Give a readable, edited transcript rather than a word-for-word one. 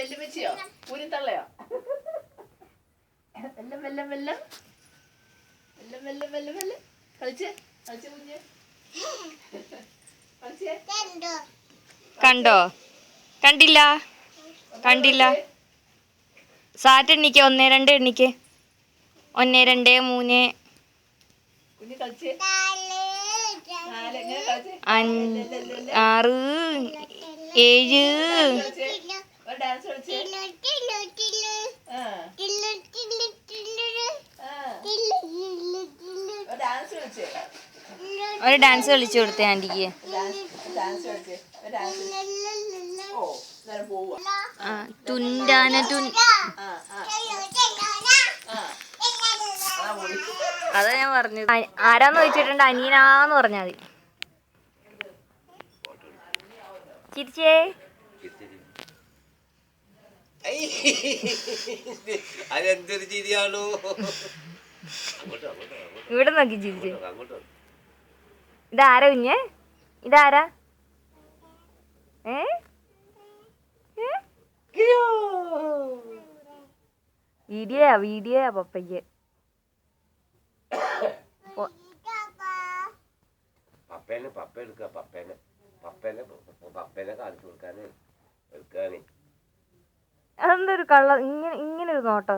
വെല്ലുമിച്ചിയോ പൂരിത്തള്ളയോ വെല്ലം വെല്ലം വെല്ലം വെല്ലം വെല്ലം വെല്ലം വെല്ലം കളിച്ച് കളിച്ച് കുഞ്ഞ് കളിച്ചേ കണ്ടോ? കണ്ടില്ല കണ്ടില്ല. സാറ്റ് എണ്ണിക്ക് 1 2 എണ്ണിക്ക് 1 2 3 കുഞ്ഞ് കളിച്ച് 6 7 ഡാൻസ് കളിച്ച് ഡാൻസ് കളിച്ച് ഒരു ഡാൻസ് കളിച്ചു കൊടുത്തേ ആൻറ്റിക്ക്. ഡാൻസ് കളിച്ച് ഓ നേരം പോവുക തുണ്ടാന അതാ ഞാൻ പറഞ്ഞത്. ആരാന്ന് ചോദിച്ചിട്ടുണ്ട് അനിയനാന്ന് പറഞ്ഞാൽ മതി. ചിരിച്ചേ. അതെന്തൊരു ചിരിയാണോ? ഇവിടെ നോക്കി ചിരിച്ചേ. ഇതാരാ കുഞ്ഞേ? ഇതാരാ? വീഡിയോയാ പപ്പയ്ക്ക്. പപ്പേനെ കാണിച്ചു കൊടുക്കാന് എടുക്കാന്. അതെന്തൊരു കള്ള ഇങ്ങനെ ഒരു നോട്ടോ?